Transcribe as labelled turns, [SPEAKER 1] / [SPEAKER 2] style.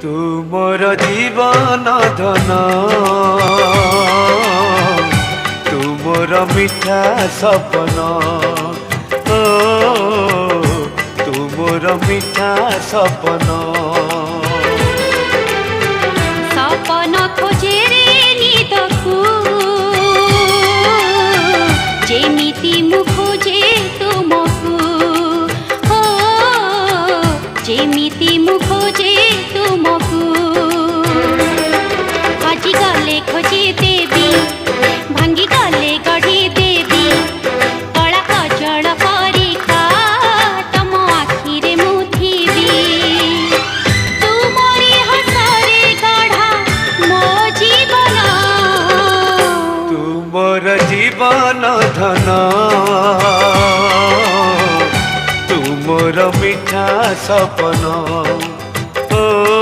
[SPEAKER 1] तुमर जीवन धन तुमर मिठा सपन तुमर मिठा सपन
[SPEAKER 2] सपन खोजे रे निदकु जेमिति मु खोजे तुमकु हो जेमिति मु खोजे तुमकु आजि गले खोजे देवी भांगी गले गढ़ी देवी कला कजल परिका तम आखिरे मु थिबी तुमरी हसरे गढ़ा मो जीवन
[SPEAKER 1] तुमर जीवन धन तुमर मिठा सपन।